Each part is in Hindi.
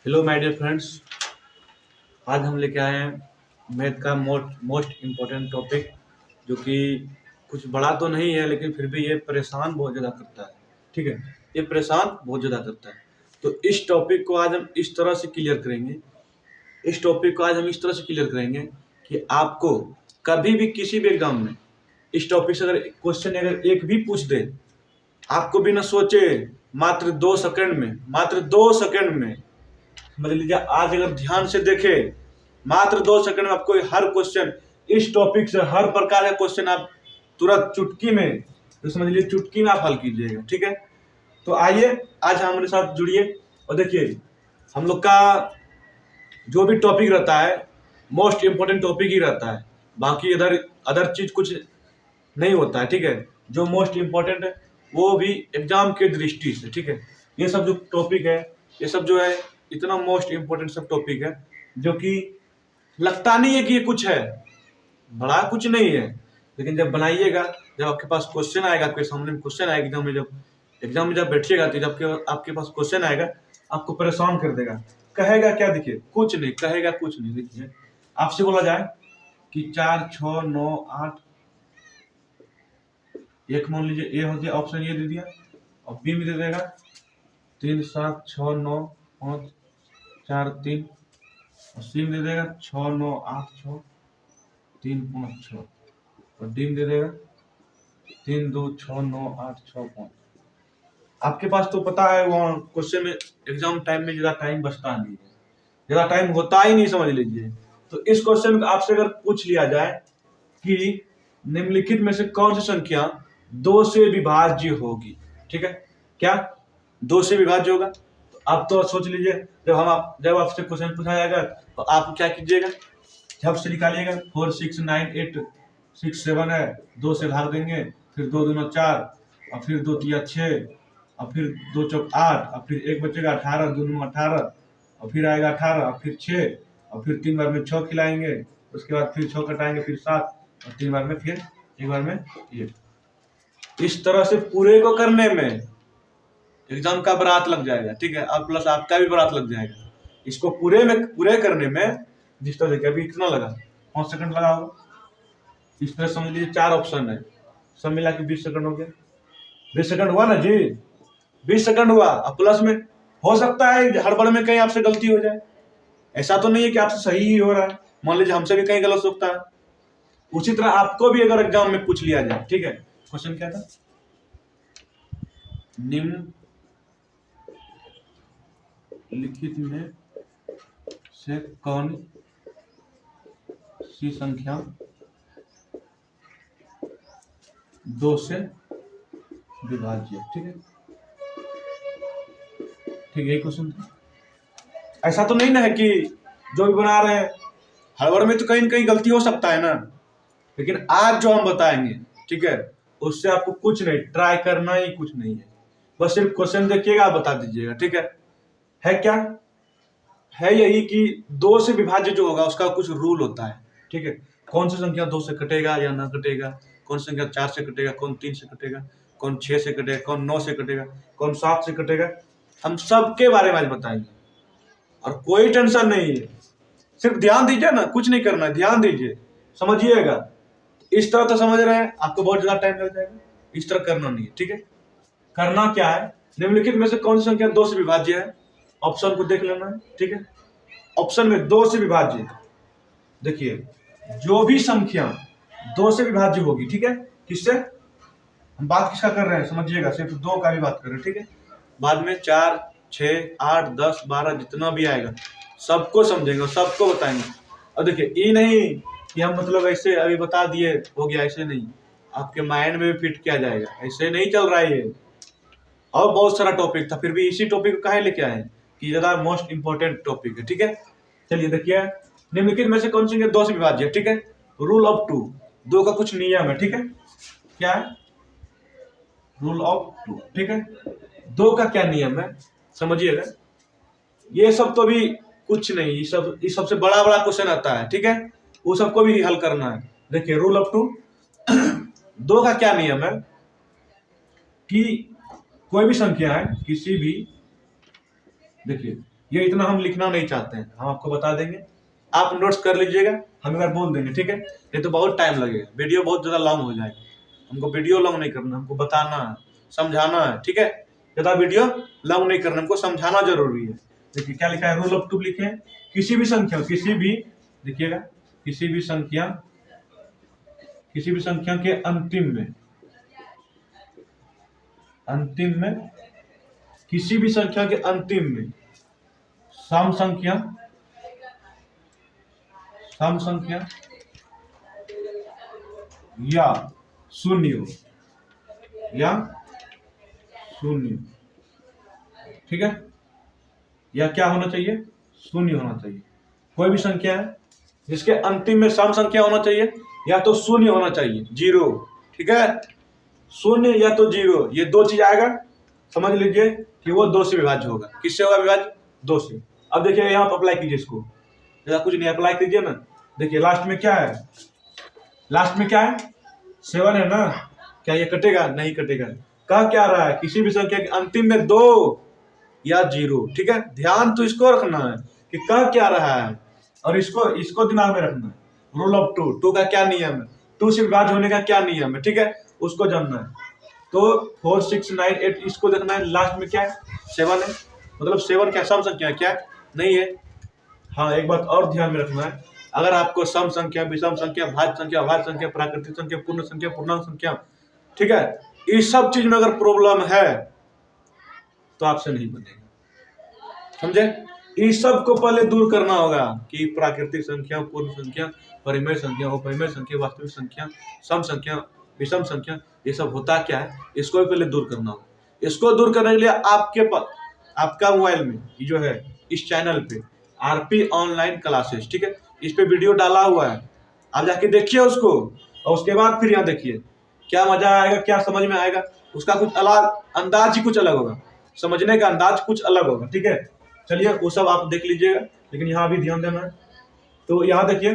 Hello my dear friends. आज हम लेके आए हैं मैथ का मोस्ट इम्पोर्टेंट टॉपिक, जो कि कुछ बड़ा तो नहीं है लेकिन फिर भी ये परेशान बहुत ज़्यादा करता है। ठीक है, ये परेशान बहुत ज़्यादा करता है। तो इस टॉपिक को आज हम इस तरह से क्लियर करेंगे कि आपको कभी भी किसी भी एग्जाम में इस टॉपिक से अगर क्वेश्चन अगर एक भी पूछ दे, आपको बिना सोचे मात्र 2 सेकंड में समझ लीजिए। आज अगर ध्यान से देखे, मात्र 2 सेकंड में आपको हर क्वेश्चन इस टॉपिक से, हर प्रकार का क्वेश्चन आप तुरंत चुटकी में, तो समझ लीजिए चुटकी में आप हल कीजिएगा। ठीक है, तो आइए आज हमारे साथ जुड़िए और देखिए हम लोग का जो भी टॉपिक रहता है मोस्ट इम्पोर्टेंट टॉपिक ही रहता है। बाकी इधर अदर चीज कुछ नहीं होता है। ठीक है, जो मोस्ट इम्पोर्टेंट है वो भी एग्जाम के दृष्टि से। ठीक है, ये सब जो टॉपिक है, ये सब जो है इतना मोस्ट इम्पोर्टेंट सब टॉपिक है जो कि लगता नहीं है कि ये कुछ है, बड़ा कुछ नहीं है, लेकिन जब बनाइएगा, जब आपके पास क्वेश्चन आएगा, आपके सामने में क्वेश्चन आएगा, एग्जाम में जब बैठिएगा तो जब आपके पास क्वेश्चन आएगा आपको परेशान कर देगा। कहेगा क्या? देखिए कुछ नहीं कहेगा, कुछ नहीं। देखिए आपसे बोला जाए कि 4 6 9 8, एक मान लीजिए ए हो गया, ऑप्शन ये दे दिया, और बी में दे देगा 3 7 6 9 5 4 3, और सी में दे देगा 6 9 8 6 3 5 6, और डी में दे देगा 3 2 6 9 8 6 5। आपके पास तो पता है वहाँ क्वेश्चन में एग्जाम टाइम में ज्यादा टाइम बचता नहीं है, ज्यादा टाइम होता ही नहीं समझ लीजिए। तो इस क्वेश्चन में आपसे अगर पूछ लिया जाए कि निम्नलिखित में से कौन सी संख्या 2 से विभाज्य होगी, ठीक है, क्या 2 से विभाज्य होगा? तो आप तो सोच लीजिए, जब आपसे क्वेश्चन पूछा जाएगा तो आप क्या कीजिएगा, जब से निकालिएगा 4 6 9 8 6 7 है, 2 से भाग देंगे, फिर 2 दूना 4, और फिर 2 तिया 6, और फिर 2 चौक 8, और फिर 1 बचेगा 18, 2 दूना 18, और फिर आएगा 18, और फिर 6, और फिर 3 बार में 6 खिलाएंगे, उसके बाद फिर 6 कटाएंगे, फिर 7, और 3 बार में फिर एक बार में 8। इस तरह से पूरे को करने में एग्जाम का बरात लग जाएगा। ठीक है, और प्लस आपका भी बरात लग जाएगा। इसको पूरे करने में जिस तरह देखिए अभी इतना लगा, 5 सेकंड लगा होगा। इस तरह समझ लीजिए 4 ऑप्शन है, सब मिला के 20 सेकंड हो गया। 20 सेकंड हुआ ना जी, 20 सेकंड हुआ। अब प्लस में हो सकता है हड़बड़ में कहीं आपसे गलती हो जाए, ऐसा तो नहीं है कि आपसे सही ही हो रहा है, मान लीजिए हमसे भी कहीं गलत सकता है। उसी तरह आपको भी अगर एग्जाम में पूछ लिया जाए, ठीक है, क्वेश्चन क्या था, निम्नलिखित में से कौन सी संख्या 2 से विभाज्य? ठीक है, ठीक है, क्वेश्चन था। ऐसा तो नहीं ना है कि जो भी बना रहे हैं हड़बड़ में तो कहीं न कहीं गलती हो सकता है ना, लेकिन आज जो हम बताएंगे, ठीक है, उससे आपको कुछ नहीं, ट्राई करना ही कुछ नहीं है, बस सिर्फ क्वेश्चन देखिएगा, आप बता दीजिएगा। ठीक है क्या है? यही कि 2 से विभाज्य जो होगा उसका कुछ रूल होता है। ठीक है, कौन सी संख्या 2 से कटेगा या ना कटेगा, कौन संख्या 4 से कटेगा, कौन 3 से कटेगा, कौन 6 से कटेगा, कौन 9 से कटेगा, कौन 7 से कटेगा, हम सबके बारे में आज बताएंगे। और कोई टेंशन नहीं है, सिर्फ ध्यान दीजिए ना, कुछ नहीं करना है, ध्यान दीजिए, समझिएगा। इस तरह तो समझ रहे हैं, आपको बहुत ज्यादा टाइम लग जाएगा, इस तरह करना नहीं है। ठीक है, करना क्या है, निम्नलिखित में से कौन सी संख्या 2 से विभाज्य है, ऑप्शन को देख लेना है। ठीक है, ऑप्शन में 2 से विभाज्य, देखिए जो भी संख्या 2 से विभाज्य होगी, ठीक है, किससे हम बात किसका कर रहे हैं समझिएगा, सिर्फ 2 का भी बात कर रहे हैं। ठीक है, बाद में 4 6 8 10 12 जितना भी आएगा सबको समझेंगे, सबको बताएंगे। और देखिए ये नहीं कि हम मतलब ऐसे अभी बता दिए हो गया, ऐसे नहीं, आपके माइंड में भी फिट किया जाएगा, ऐसे नहीं चल रहा है ये। और बहुत सारा टॉपिक था, फिर भी इसी टॉपिक को काहे लेके आए कि ज्यादा मोस्ट इंपॉर्टेंट टॉपिक है। ठीक है, चलिए देखिए निम्नलिखित में से कौन सी 2 से विभाज्य है? ठीक है, रूल ऑफ 2, 2 का कुछ नियम है। ठीक है, क्या है? Rule of 2। ठीक है, 2 का क्या नियम है समझिएगा। ये सब तो भी कुछ नहीं, ये सबसे बड़ा बड़ा क्वेश्चन आता है। ठीक है, वो सबको भी हल करना है। देखिए रूल ऑफ 2, 2 का क्या नियम है कि कोई भी संख्या है, किसी भी, देखिए ये इतना हम लिखना नहीं चाहते हैं, हम आपको बता देंगे, आप नोट्स कर लीजिएगा, हम एक बार बोल देंगे, ठीक है। ये तो बहुत टाइम लगेगा, वीडियो बहुत ज़्यादा लॉन्ग हो जाएगा, हमको वीडियो लॉन्ग नहीं करना, हमको बताना है, समझाना है, ठीक है। ज़्यादा वीडियो लॉन्ग नहीं करना, हमको समझाना जरूरी है। देखिए क्या लिखा है, रूल ऑफ टू लिखे हैं, किसी भी संख्या, किसी भी, देखिएगा, किसी भी संख्या के अंतिम में किसी भी संख्या के अंतिम में सम संख्या या शून्य ठीक है, या क्या होना चाहिए, शून्य होना चाहिए। कोई भी संख्या है जिसके अंतिम में सम संख्या होना चाहिए या तो शून्य होना चाहिए, जीरो, ठीक है, शून्य या तो जीरो, ये दो चीज आएगा, समझ लीजिए कि वो दो से विभाज्य होगा। किससे होगा विभाज्य, दो से। अब देखिए यहाँ पर अप्लाई कीजिए इसको, ऐसा कुछ नहीं, अप्लाई कीजिए ना। देखिए लास्ट में क्या है, लास्ट में क्या है, 7 है ना, क्या ये कटेगा, नहीं कटेगा। कह क्या रहा है, किसी भी संख्या के अंतिम में 2 या 0, ठीक है, ध्यान तो इसको रखना है कि कह क्या रहा है, और इसको दिमाग में रखना है। रूल ऑफ टू का क्या नियम है, 2 से विभाज्य होने का क्या नियम है, ठीक है, उसको जानना है। तो 4, 6, 9, 8 इसको देखना है, लास्ट में क्या है, 7 है, मतलब 7 क्या सम संख्या क्या नहीं है। हाँ, एक बात और ध्यान में रखना है, अगर आपको सम संख्या, विषम संख्या, भाज्य संख्या, अभाज्य संख्या, प्राकृतिक संख्या, पूर्ण संख्या, पूर्णांक संख्या, ठीक है, इस सब चीज में अगर प्रॉब्लम है तो आपसे नहीं बनेगा, समझे। इस सब को पहले दूर करना होगा कि प्राकृतिक संख्या, पूर्ण संख्या, परिमेय संख्या, अपरिमेय संख्या, वास्तविक संख्या, सम संख्या, विषम संख्या, ये सब होता क्या है, इसको भी पहले दूर करना होगा। इसको दूर करने के लिए आपका मोबाइल में ये जो है, इस चैनल पे आरपी ऑनलाइन क्लासेस, ठीक है, इस पे वीडियो डाला हुआ है, आप जाके देखिए उसको, और उसके बाद फिर यहाँ देखिए, क्या मजा आएगा, क्या समझ में आएगा। उसका कुछ अलग अंदाज ही कुछ अलग होगा, समझने का अंदाज कुछ अलग होगा, ठीक है। चलिए वो सब आप देख लीजिएगा, लेकिन यहाँ भी ध्यान देना है। तो यहाँ देखिए,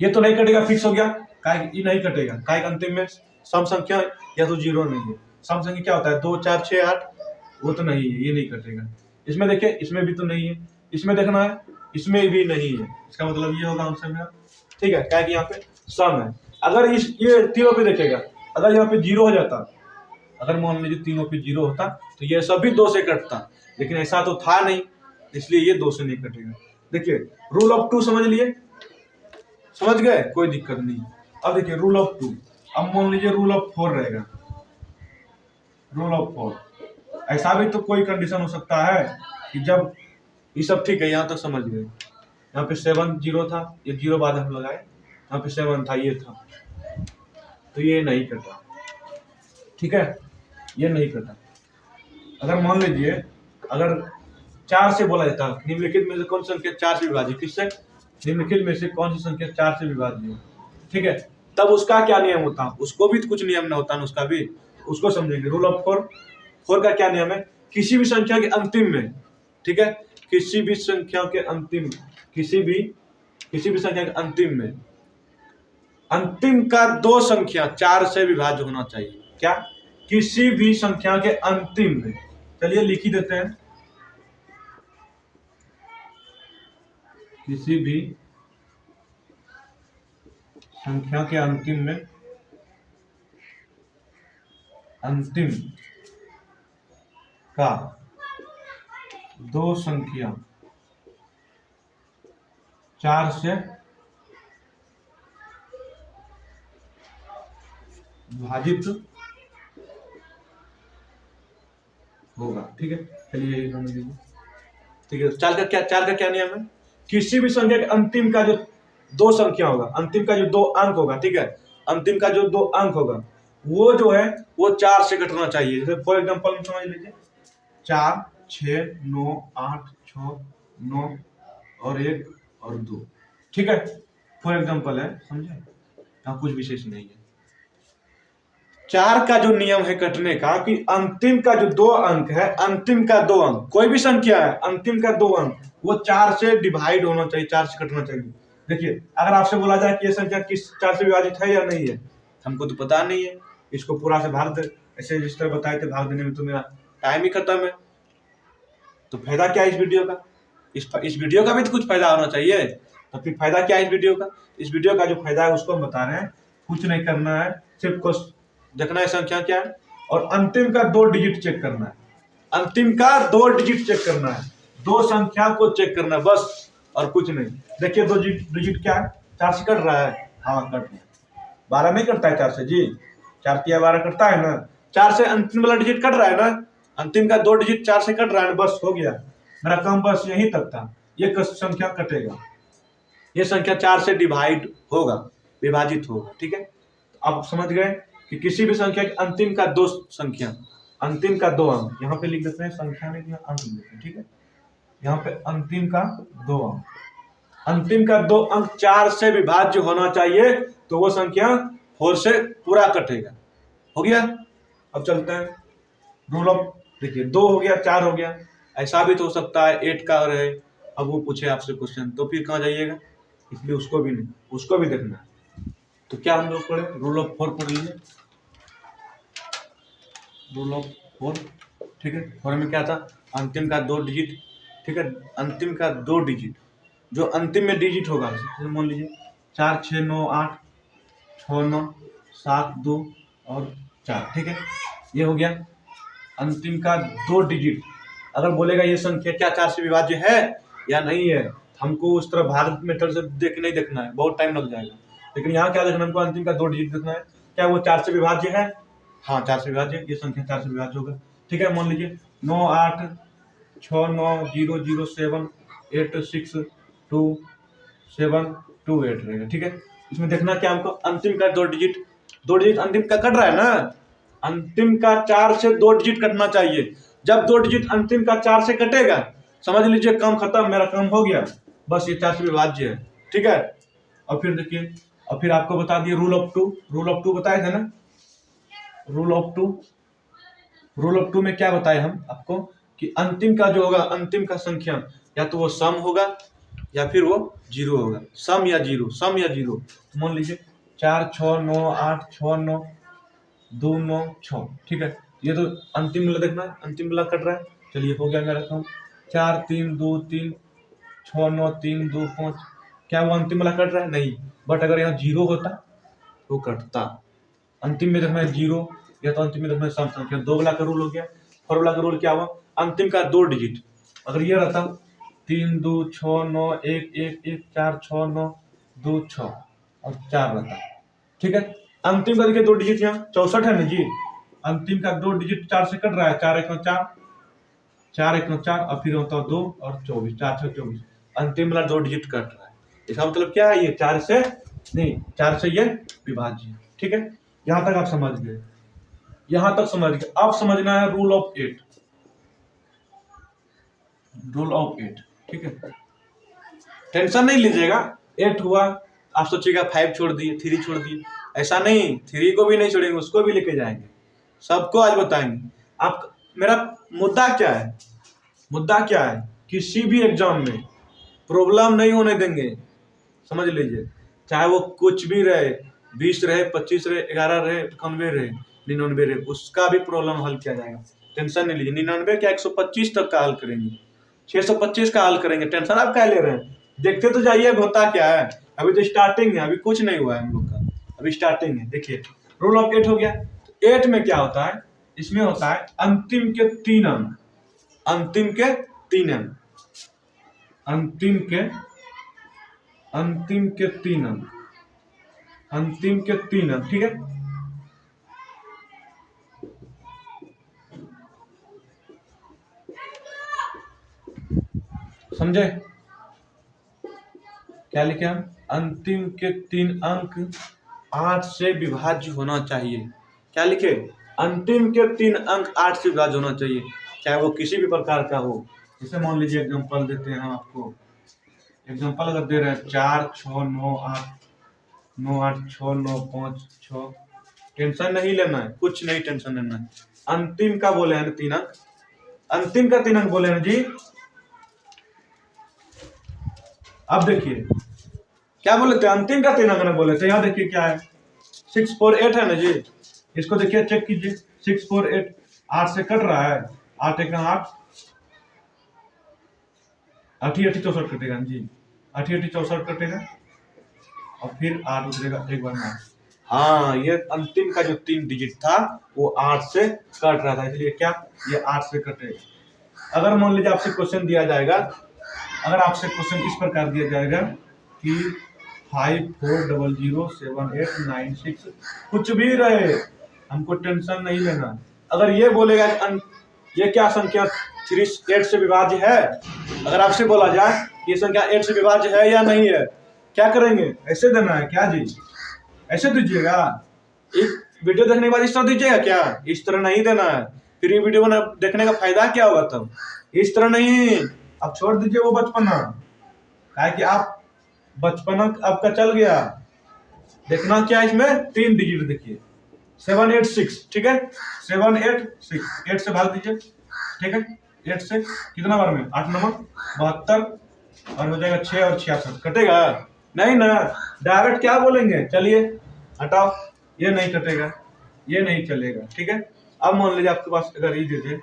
ये तो नहीं कटेगा, फिक्स हो गया, ये नहीं कटेगा, काय अंतिम में सम संख्या या तो 0 नहीं है। सम संख्या क्या होता है, 2, 4, 6, 8, वो तो नहीं है, ये नहीं कटेगा। इसमें देखिए, इसमें भी तो नहीं है, इसमें देखना है, इसमें भी नहीं है, इसका मतलब ये होगा आंसर मेरा, ठीक है, क्या कि यहाँ पे सम है। अगर ये तीनों पे देखेगा, अगर यहाँ पे 0 हो जाता, अगर मान लीजिए तीनों पे 0 होता तो ये सभी 2 से कटता, लेकिन ऐसा तो था नहीं, इसलिए ये 2 से नहीं कटेगा। देखिए रूल ऑफ टू समझ लिए, समझ गए, कोई दिक्कत नहीं। अब देखिए रूल ऑफ टू, अब मान लीजिए रूल ऑफ 4 रहेगा, रूल ऑफ 4, ऐसा भी तो कोई कंडीशन हो सकता है कि जब ये सब ठीक है, यहाँ तक समझ गए, यहाँ पे 7 0 था, ये 0 बाद हम लगाए, यहाँ पे 7 था, ये था, तो ये नहीं कटा, ठीक है, ये नहीं कटा। अगर मान लीजिए, अगर 4 से बोला जाता, निम्नलिखित में से कौन सी संख्या 4 से विभाज्य, किससे, निम्नलिखित में से कौन सी संख्या 4 से विभाज्य है, ठीक है, तब उसका क्या नियम होता, उसको भी कुछ नियम ना होता ना, उसका भी, उसको समझेंगे। रूल ऑफ 4 का क्या नियम है, किसी भी संख्या के अंतिम में, ठीक है, किसी भी संख्या के अंतिम, किसी भी संख्या के अंतिम में, अंतिम का 2 संख्या 4 से विभाज्य होना चाहिए। क्या, किसी भी संख्या के अंतिम में, चलिए लिख ही देते हैं, किसी भी संख्या के अंतिम में, अंतिम का 2 संख्या 4 से विभाजित होगा, ठीक है, चलिए समझ लीजिए, ठीक है। 4 का क्या नियम है, किसी भी संख्या के अंतिम का जो 2 संख्या होगा, अंतिम का जो 2 अंक होगा, ठीक है, अंतिम का जो 2 अंक होगा, वो जो है वो 4 से घटना चाहिए। जैसे फॉर एग्जांपल समझ लीजिए, 4, 6, 9, 8, 6, 9 और 1 और 2, ठीक है, फॉर एग्जांपल है, समझे, यहाँ कुछ विशेष नहीं है। 4 का जो नियम है कटने का, कि अंतिम का जो 2 अंक है, अंतिम का 2 अंक, कोई भी संख्या है, अंतिम का 2 अंक वो 4 से डिवाइड होना चाहिए, 4 से कटना चाहिए। देखिए अगर आपसे बोला जाए कि ये संख्या किस 4 से विभाजित है या नहीं है, हमको तो पता नहीं है, इसको पूरा से भाग दे, ऐसे जिस तरह बताए थे भाग देने में तो मेरा टाइम ही खत्म है। तो फायदा क्या है इस वीडियो का? इस वीडियो का भी तो कुछ फायदा होना चाहिए। तो फिर फायदा क्या है इस वीडियो का? इस वीडियो का जो फायदा है उसको हम बता रहे हैं। कुछ नहीं करना है, सिर्फ कुछ देखना है संख्या क्या है और अंतिम का 2 डिजिट चेक करना है। अंतिम का 2 डिजिट चेक करना है, 2 संख्या को चेक करना है बस, और कुछ नहीं। देखिए 2 डिजिट क्या है? 4 से कट रहा है, हाँ कट रहा है। 12 नहीं कटता है 4 से जी, 4 तिया 12 कटता है ना। 4 से अंतिम वाला डिजिट कट रहा है ना, अंतिम का 2 डिजिट 4 से कट रहा है ना, बस हो गया। मेरा काम बस यही तक था। ये संख्या कटेगा, ये संख्या 4 से डिवाइड होगा, विभाजित होगा, ठीक है। तो आप समझ गए कि किसी भी संख्या के अंतिम का 2 संख्या, अंतिम का 2 अंक, यहाँ पे लिख देते हैं, संख्या में अंक लिख देते हैं, ठीक है। यहाँ पे अंतिम का 2 अंक, अंतिम का 2 अंक 4 से विभाज्य होना चाहिए, तो वो संख्या 4 से पूरा कटेगा। हो गया। अब चलते हैं रूल ऑफ, देखिए 2 हो गया, 4 हो गया। ऐसा भी तो हो सकता है 8 का रहे, अब वो पूछे आपसे क्वेश्चन, तो फिर कहाँ जाइएगा? इसलिए उसको भी नहीं, उसको भी देखना है। तो क्या हम लोग पढ़े? रूल ऑफ 4 पढ़ लीजिए, रूल ऑफ 4, ठीक है। 4 में क्या था? अंतिम का 2 डिजिट, ठीक है। अंतिम का 2 डिजिट, जो अंतिम में डिजिट होगा, मान लीजिए 4 6 9 8 6 9 7 2 और 4, ठीक है। ये हो गया अंतिम का 2 डिजिट। अगर बोलेगा ये संख्या क्या 4 से विभाज्य है या नहीं है, हमको उस तरह भाग मेथड से नहीं देखना है, बहुत टाइम लग जाएगा। लेकिन यहाँ क्या देखना है हमको? अंतिम का 2 डिजिट देखना है, क्या वो 4 से विभाज्य है? हाँ 4 से विभाज्य, ये संख्या 4 से विभाज्य होगा, ठीक है। मान लीजिए 9 8 6 9 0 0 7 8 6 2 7 2 8 रहेगा, ठीक है। इसमें देखना क्या हमको? अंतिम का 2 डिजिट, 2 डिजिट अंतिम का कट रहा है ना, अंतिम का 4 से 2 डिजिट कटना चाहिए। जब 2 डिजिट अंतिम का 4 से कटेगा, समझ लीजिए काम खत्म, मेरा काम हो गया, बस ये 4 से विभाज्य है, ठीक है। और फिर देखिए, और फिर आपको बता दिए रूल ऑफ 2, रूल ऑफ 2 बताए थे ना, रूल ऑफ 2, रूल ऑफ 2 में क्या बताए हम आपको कि अंतिम का जो होगा, अंतिम का संख्या या तो वो सम होगा या फिर वो 0 होगा, सम या 0, सम या 0। मान लीजिए 4 6 9 8 6 9 2 9 6, ठीक है। ये तो अंतिम वाला देखना है, अंतिम वाला कट रहा है, चलिए हो गया मेरा काम। 4 3 2 3 6 9 3 2 5, क्या वो अंतिम वाला कट रहा है? नहीं, बट अगर यहाँ 0 होता तो कटता। अंतिम में देखना है 0 या तो अंतिम में देखना है सम संख्या। 2 वाला का रूल हो गया। 4 वाला का रूल क्या हुआ? अंतिम का 2 डिजिट, अगर ये रहता 3 2 6 9 1 1 1 4 6 9 2 6 और 4 रहता, ठीक है। अंतिम का देखिए 2 डिजिट यहाँ 64 है ना जी, अंतिम का 2 डिजिट 4 से कट रहा है, 4 1 4 4 1 4 और फिर होता है 2 और 24, 4 6 24, अंतिम वाला 2 डिजिट कट रहा है। इसका मतलब क्या है? ये 4 से नहीं, 4 से ये विभाज्य, ठीक है। यहाँ तक आप समझ गए, यहाँ तक समझ गए। अब समझना है रूल ऑफ 8, रूल ऑफ 8, ठीक है। टेंशन नहीं लीजिएगा, 8 हुआ, आप सोचिएगा 5 छोड़ दिए, 3 छोड़ दिए, ऐसा नहीं, 3 को भी नहीं छोड़ेंगे, उसको भी लेके जाएंगे, सबको आज बताएंगे। आप, मेरा मुद्दा क्या है? मुद्दा क्या है? किसी भी एग्जाम में प्रॉब्लम नहीं होने देंगे, समझ लीजिए। चाहे वो कुछ भी रहे, 20 रहे, 25 रहे, 11 रहे, 91 रहे, 99 रहे, उसका भी प्रॉब्लम हल किया जाएगा, टेंशन नहीं लीजिए। 99 क्या 125 तक का हल करेंगे, 625 का हल करेंगे, टेंशन आप क्या ले रहे हैं? देखते तो जाइए होता क्या है, अभी तो स्टार्टिंग है, अभी कुछ नहीं हुआ है हम लोग का, अभी स्टार्टिंग है। देखिए रूल ऑफ 8 हो गया। 8 में क्या होता है? इसमें होता है अंतिम के 3 अंक, अंतिम के 3 अंक, अंतिम के 3 अंक, अंतिम के 3 अंक, ठीक है। समझे क्या लिखे हम? अंतिम के 3 अंक 8 से विभाज्य होना चाहिए। क्या लिखे? अंतिम के 3 अंक 8 से विभाज्य होना चाहिए, चाहे वो किसी भी प्रकार का हो। जैसे मान लीजिए एग्जांपल देते हैं हम आपको, एग्जांपल अगर दे रहे हैं 4 6 9 8 9 8 6 9 5 6, टेंशन नहीं लेना है, कुछ नहीं टेंशन लेना है। अंतिम का बोले हैं ना 3 अंक, अंतिम का 3 अंक बोले हैं जी। अब देखिए क्या बोले थे? अंतिम का 3 अंक बोले थे। यहाँ देखिए क्या है, 6 4 8 है ना जी, इसको देखिए चेक कीजिए, 6 4 8, 8 से कट रहा है, 8 1 8 अठी 64 कटेगा जी, 8 64 कटेगा और फिर 8 उतरेगा एक बार में। हाँ, ये अंतिम का जो 3 डिजिट था वो 8 से कट रहा था, इसलिए क्या ये 8 से कटेगा। अगर मान लीजिए आपसे क्वेश्चन दिया जाएगा, अगर आपसे क्वेश्चन इस प्रकार दिया जाएगा कि 54007896 कुछ भी रहे, हमको टेंशन नहीं लेना। अगर ये बोलेगा ये क्या संख्या 8 से विभाज्य है, अगर आपसे बोला जाए ये संख्या 8 से विभाज्य है या नहीं है, क्या करेंगे? ऐसे देना है क्या जी? ऐसे दीजिएगा? एक वीडियो देखने के बाद इस तरह दीजिएगा क्या? इस तरह नहीं देना है, फिर ये वीडियो देखने का फायदा क्या होगा तब? इस तरह नहीं, आप छोड़ दीजिए वो बचपना, है कि आप बचपना आपका चल गया। देखना क्या इसमें 3 डिजिट देखिए 786, ठीक है 786, 8 से भाग दीजिए, ठीक है 8 से कितना बार में 8 नंबर 72 और हो जाएगा 6 और 66 कटेगा नहीं ना? डायरेक्ट क्या बोलेंगे? चलिए हटाओ, ये नहीं कटेगा, ये नहीं चलेगा, ठीक है। अब मान लीजिए आपके पास अगर ये दीजिए,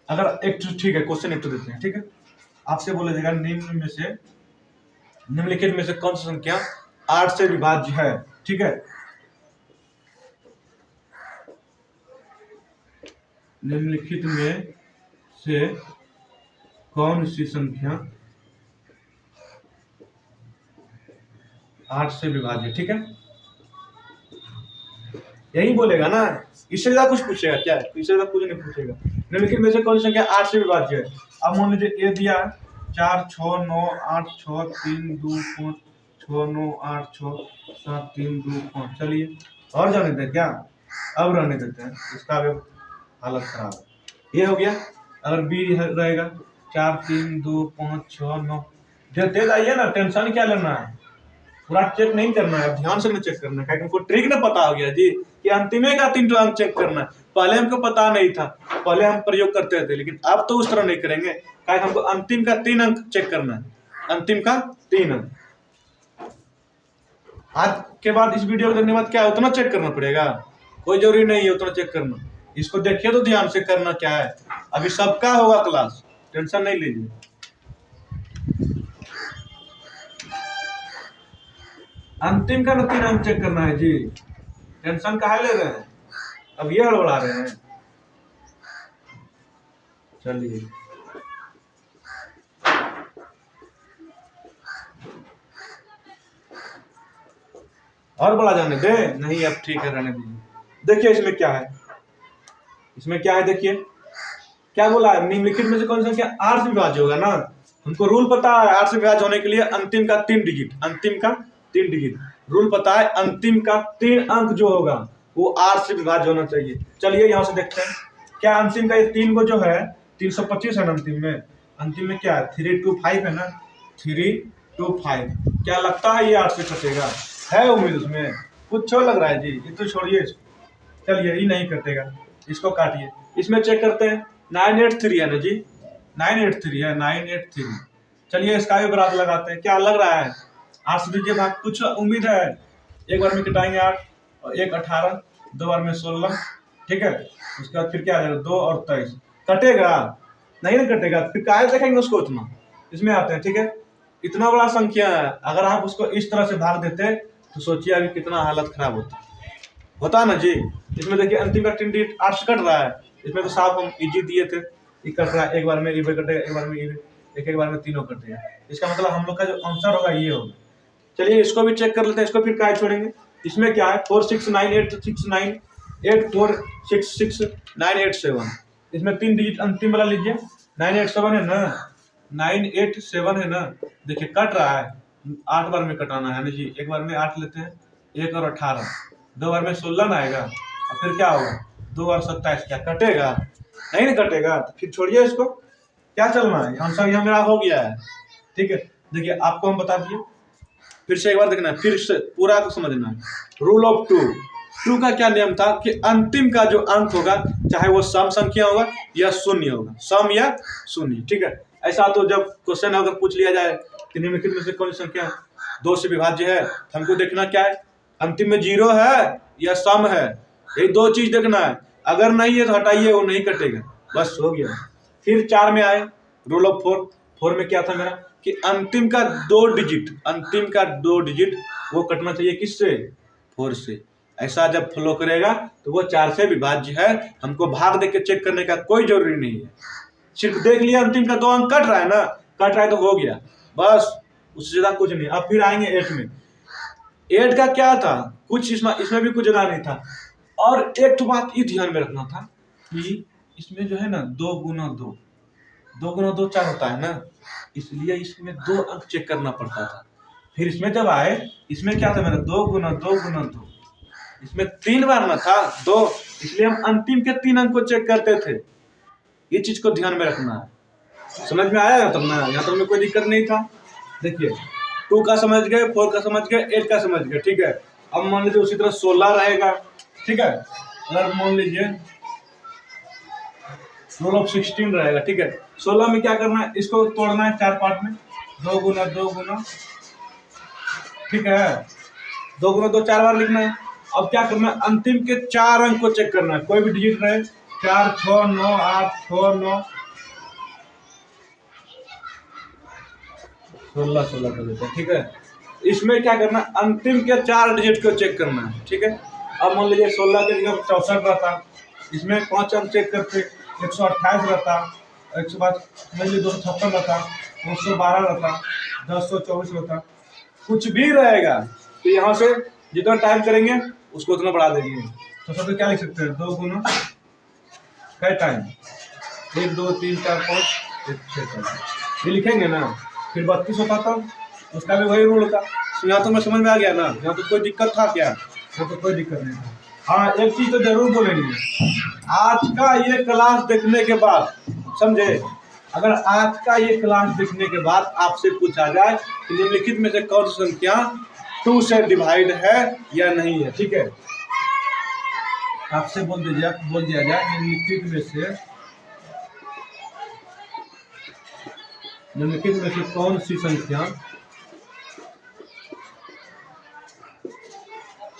अगर एक ठीक है क्वेश्चन एक देते हैं, ठीक है। आपसे बोला जाएगा निम्नलिखित में से कौन सी संख्या 8 से विभाज्य है, ठीक है। निम्नलिखित में से कौन सी संख्या 8 से विभाज्य, ठीक है। यही बोलेगा ना, इससे ज्यादा कुछ पूछेगा क्या? इससे ज्यादा कुछ नहीं पूछेगा। निम्नलिखित में से कौन सी संख्या 8 से विभाज्य है। अब मान लीजिए ए दिया 4 6 9 8 6 3 2 5 6 9 8 6 7 3 2 5। चलिए और जाने दें क्या? अब रहने देते हैं, इसका भी हालत खराब है। ये हो गया। अगर बी रहेगा 4 3 2 5 6 9, देते जाइए ना, टेंशन क्या लेना है, पूरा चेक नहीं करना है, ध्यान से चेक करना है। हमको ट्रिक ना पता हो गया जी कि अंतिमे का 3 अंक चेक करना है। पहले हमको पता नहीं था, पहले हम प्रयोग करते थे, लेकिन अब तो उस तरह नहीं करेंगे। क्या हमको अंतिम का 3 अंक चेक करना है, अंतिम का 3 अंक। आज के बाद इस वीडियो को देखने के बाद क्या उतना चेक करना पड़ेगा? कोई जरूरी नहीं है उतना चेक करना, इसको देखिए तो ध्यान से करना क्या है। अभी सबका होगा क्लास, टेंशन नहीं लीजिए। अंतिम का 3 अंक चेक करना है जी, टेंशन काहे ले रहे हैं? अब ये हड़बड़ा रहे हैं। चलिए और बड़ा जाने दे, नहीं अब ठीक है रहने दीजिए। देखिए इसमें क्या है, इसमें क्या है देखिए क्या बोला है, निम्नलिखित में से कौन सा संख्या 8 से विभाज्य होगा ना। हमको रूल पता है 8 से विभाज्य होने के लिए अंतिम का 3 डिजिट, अंतिम का 3 डिजिट रूल पता है। अंतिम का 3 अंक जो होगा वो 8 से विभाज्य होना चाहिए। चलिए यहाँ से देखते हैं क्या अंतिम का ये 3 को जो है 325 है ना, अंतिम में क्या है 325 है ना, 325। क्या लगता है ये 8 से कटेगा? है उम्मीद उसमें? कुछ छोड़ लग रहा है जी, ये तो छोड़िए इसको। चलिए ये नहीं कटेगा, इसको काटिए। इसमें चेक करते हैं 983 है ना जी, 983 है, 983। चलिए इसका भी बराबर लगाते हैं। क्या लग रहा है? 8 से दीजिए भाग, कुछ उम्मीद है? एक बार में कटाएंगे 8 और 1 18, 2 बार में 16, ठीक है। उसके बाद फिर क्या आ जाएगा 2 और 23। कटेगा नहीं, ना कटेगा, फिर काहे देखेंगे उसको उतना। इसमें आते हैं, ठीक है। इतना बड़ा संख्या है, अगर आप उसको इस तरह से भाग देते तो सोचिए अभी कितना हालत खराब होता है ना जी। इसमें देखिए अंतिम का 3 डिजिट 8 से कट रहा है, इसमें तो साफ हम इजी दिए थे, ये कट रहा है। एक बार में ये कटेगा, एक बार में ये, एक बार में तीनों कटेगा। इसका मतलब हम लोग का जो आंसर होगा ये होगा। चलिए इसको भी चेक कर लेते हैं, इसको फिर काय छोड़ेंगे। इसमें क्या है 46986984669887। इसमें 3 डिजिट अंतिम वाला लीजिए, 987 है ना, 987 है ना। देखिए कट रहा है, 8 बार में कटाना है ना जी। एक बार में 8 लेते हैं, 1 और 18, 2 बार में 16 ना आएगा, और फिर क्या होगा 2 और 27। क्या कटेगा? नहीं ना कटेगा, तो फिर छोड़िए इसको, क्या चलना है। आंसर यहाँ मेरा हो गया है, ठीक है। देखिए आपको हम बता दिए, फिर से एक बार देखना है, फिर से पूरा को समझना है। रूल ऑफ 2 का क्या नियम था कि अंतिम का जो अंक होगा चाहे वो सम संख्या होगा या शून्य होगा, सम या शून्य, ठीक है। ऐसा तो जब क्वेश्चन अगर पूछ लिया जाए कि निम्नलिखित में से कौन सी संख्या 2 से विभाज्य है, हमको देखना क्या है, अंतिम में 0 है या सम है, ये 2 चीज देखना है। अगर नहीं है तो हटाइए, वो नहीं कटेगा, बस हो गया। फिर 4 में आए, रूल ऑफ फोर। फोर में क्या था मेरा कि अंतिम का दो डिजिट वो कटना चाहिए किससे, फोर से। ऐसा जब फ्लो करेगा तो वो 4 से विभाज्य है, हमको भाग देख के चेक करने का कोई जरूरी नहीं है, सिर्फ देख लिया अंतिम का 2 अंक कट रहा है ना, कट रहा है तो हो गया बस, उससे ज्यादा कुछ नहीं। अब फिर आएंगे 8 में। 8 का क्या था, कुछ इसमें भी कुछ ज्यादा नहीं था। और एक तो बात ये ध्यान में रखना था कि इसमें जो है ना 2 गुना 2 4 होता है ना, इसलिए इसमें 2 अंक चेक करना पड़ता था। फिर इसमें जब आए, इसमें क्या था मेरा 2 गुना 2, इसमें 3 बार ना था 2, इसलिए हम अंतिम के 3 अंक को चेक करते थे। ये चीज को ध्यान में रखना है। समझ में आया तब ना, यहाँ तक में कोई दिक्कत नहीं था। देखिए 2 का समझ गए, 4 का समझ गए, 8 का समझ गए, ठीक है। अब मान लीजिए उसी तरह 16 रहेगा, ठीक है। अगर मान लीजिए रूल ऑफ 16 रहेगा, ठीक है। 16 में क्या करना है, इसको तोड़ना है 4 पार्ट में, 2 गुना 2, ठीक है। 2 गुना 2 4 बार लिखना है। अब क्या करना है, अंतिम के 4 अंक को चेक करना है, कोई भी डिजिट रहे, 4 6 9 8 6 9 16 कर देते हैं, ठीक है। इसमें क्या करना है, अंतिम के 4 डिजिट को चेक करना है, ठीक है। अब मान लीजिए 16 के जगह 64 रहता, इसमें 5 अंक चेक करते, 128 रहता, 105 मान लीजिए 256 रहता, 912 रहता, 1024 रहता, कुछ भी रहेगा तो यहाँ से जितना टाइप करेंगे उसको उतना बढ़ा देंगे। तो सबसे क्या लिख सकते हैं, 2 गुना कै टाइम 1 2 3 4 5 1 6 ये लिखेंगे ना। फिर 32 होता था, उसका भी वही रूल था। यहाँ तो मैं समझ में आ गया ना, यहाँ तो कोई दिक्कत था क्या, यहाँ तो कोई दिक्कत नहीं था। हाँ एक चीज तो जरूर बोलेंगे, आज का ये क्लास देखने के बाद, समझे, अगर आज का ये क्लास देखने के बाद आपसे पूछा जाए कि निम्नलिखित में से कौन सी संख्या 2 से डिवाइड है या नहीं है, ठीक है, आपसे बोल दिया जाए निम्नलिखित में से कौन सी संख्या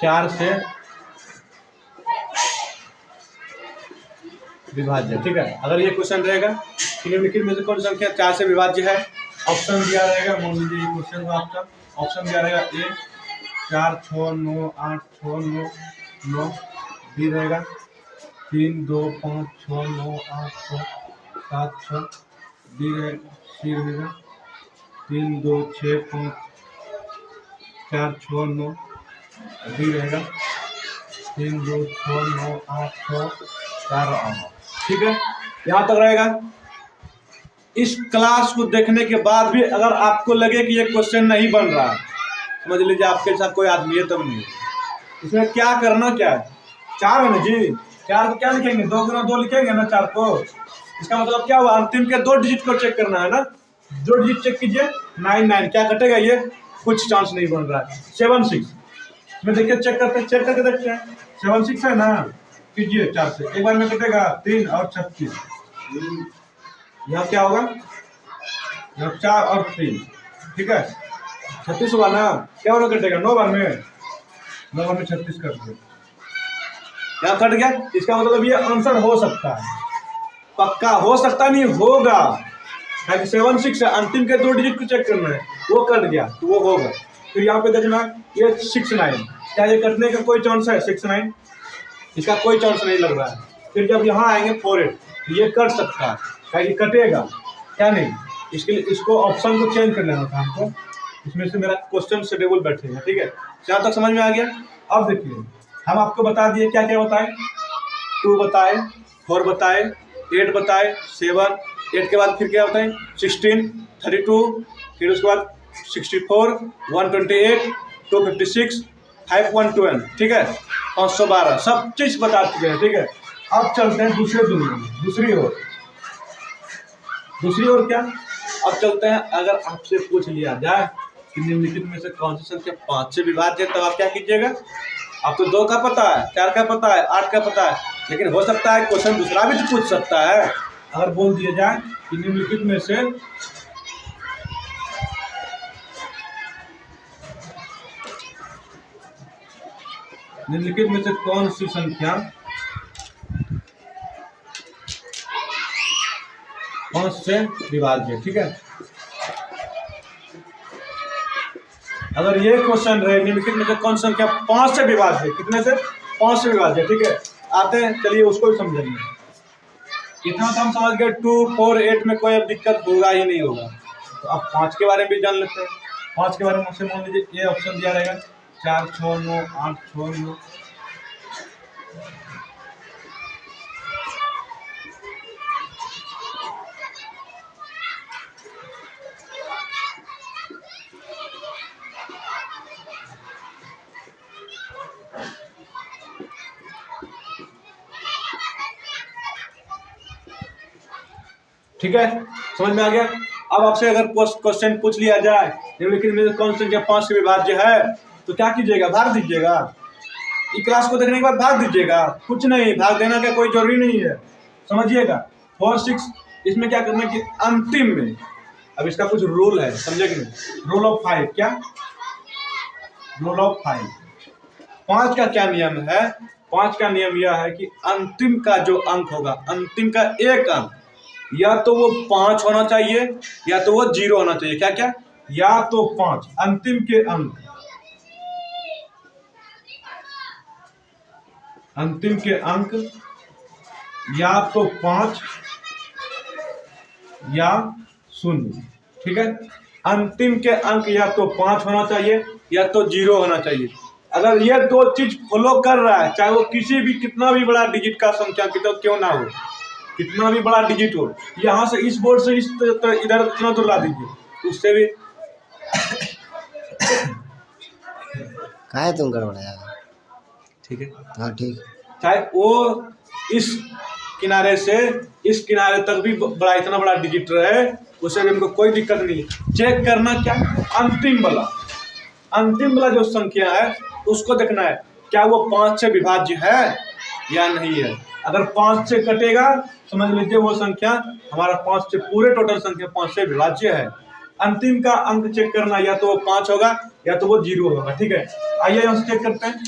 4 से विभाज्य, ठीक है। अगर ये क्वेश्चन रहेगा कि निम्नलिखित में से कौन सी संख्या 4 से विभाज्य है, ऑप्शन दिया रहेगा, मान लीजिए ये क्वेश्चन हुआ आपका, ऑप्शन दिया रहेगा ए 4 6 9 8 6 9 9, बी रहेगा 3 2 5 6 9 8 6 7 6, डी रहेगा, सी रहेगा 3 2 6 5 4 6 9, डी रहेगा 3 2 6 9 8 6 4 9, ठीक है। यहाँ तक रहेगा। इस क्लास को देखने के बाद भी अगर आपको लगे कि ये क्वेश्चन नहीं बन रहा, समझ लीजिए आपके साथ कोई आदमी है तब नहीं, इसमें क्या करना क्या है, 4 है ना जी, 4 को क्या लिखेंगे, 2 गुना 2 लिखेंगे ना 4 को। इसका मतलब क्या हुआ, अंतिम के 2 डिजिट को चेक करना है ना, 2 डिजिट चेक कीजिए, 9 9 क्या कटेगा, ये कुछ चांस नहीं बन रहा है। 7 6 में देखिए, चेक करके देखते हैं, 7 6 है ना, कीजिए 4 से, एक बार में कटेगा 3 और 36, यहाँ क्या होगा, यहाँ 4 और 3, ठीक है, 36 हुआ ना, क्या होना कटेगा 9 बार में, 9 बार में 36 कर दो, यहाँ कट गया। इसका मतलब ये आंसर हो सकता है, पक्का हो सकता नहीं होगा, 7 6 है, अंतिम के 2 डिजिट को चेक करना है, वो कट गया तो वो होगा। फिर यहाँ पे देखना ये 6 9, क्या ये कटने का कोई चांस है, 6 9 इसका कोई चांस नहीं लग रहा है। फिर जब यहाँ आएंगे 4 8 ये कट सकता है, क्या ये कटेगा, क्या नहीं, इसके लिए इसको ऑप्शन को चेंज कर लेना था हमको, इसमें से मेरा क्वेश्चन शेड्यूल बैठेगा, ठीक है। यहाँ तक समझ में आ गया। अब देखिए हम आपको बता दिए क्या क्या बताए, 2 बताए, 4 बताए, 8 बताए, 7, 8 के बाद फिर क्या बताए 16 32, फिर उसके बाद 64 128 256 512, ठीक है, 512, सब चीज बता चुके हैं, ठीक है। अब चलते हैं दूसरी ओर क्या, अब चलते हैं, अगर आपसे पूछ लिया जाए कि निम्नलिखित में से कौन सी संख्या 5 से विभाज्य है, तब आप क्या कीजिएगा, आप तो 2 का पता है, 4 का पता है, 8 का पता है, लेकिन हो सकता है क्वेश्चन दूसरा भी तो पूछ सकता है। अगर बोल दिया जाए कि निम्नलिखित में से कौन सी संख्या 5 से विभाज्य। ठीक है, अगर ये क्वेश्चन रहे निम्नलिखित में से कौन संख्या 5 से विभाज्य, कितने से 5 से विभाज्य। ठीक है, आते हैं, चलिए उसको भी समझेंगे। इतना तो हम समझ गए 2, 4, 8 में कोई अब दिक्कत होगा ही नहीं होगा। तो अब 5 के बारे में भी जान लेते हैं। 5 के बारे में मान लीजिए ये ऑप्शन दिया रहेगा 4, 6, 9, 8, 6, 9। ठीक है, समझ में आ गया। अब आपसे अगर क्वेश्चन पूछ लिया जाए निम्नलिखित में कौन संख्या 5 से विभाज्य है, तो क्या कीजिएगा, भाग दीजिएगा। ये क्लास को देखने के बाद भाग दीजिएगा, कुछ नहीं, भाग देना का कोई जरूरी नहीं है, समझिएगा। 4, 6 इसमें क्या करना कि अंतिम में, अब इसका कुछ रूल है, समझे कि नहीं। रूल ऑफ 5, क्या रूल ऑफ 5, 5 का क्या नियम है। 5 का नियम यह है कि अंतिम का जो अंक होगा, अंतिम का एक अंक या तो वो 5 होना चाहिए या तो वो 0 होना चाहिए। क्या क्या, या तो 5 अंतिम के अंक, अंतिम के अंक या तो 5 या 0। ठीक है, अंतिम के अंक या तो 5 होना चाहिए या तो 0 होना चाहिए। अगर ये दो चीज फॉलो कर रहा है, चाहे वो किसी भी कितना भी बड़ा डिजिट का संख्या क्यों ना हो, कितना भी बड़ा डिजिट हो, यहाँ से इस बोर्ड से इस इधर इतना दूर ला दीजिए, उससे भी काहे तुम गड़बड़ाया। ठीक है, हाँ ठीक, चाहे वो इस किनारे से इस किनारे तक भी बड़ा इतना बड़ा डिजिट रहे, उससे भी हमको कोई दिक्कत नहीं। चेक करना क्या, अंतिम वाला जो संख्या है उसको देखना है क्या वो 5 से विभाज्य है या नहीं है। अगर 5 से कटेगा समझ लीजिए वो संख्या हमारा 5 से, पूरे टोटल संख्या 5 से विभाज्य है। अंतिम का अंक चेक करना, या तो वो 5 होगा या तो वो 0 होगा। ठीक है, आइए यहाँ से चेक करते हैं।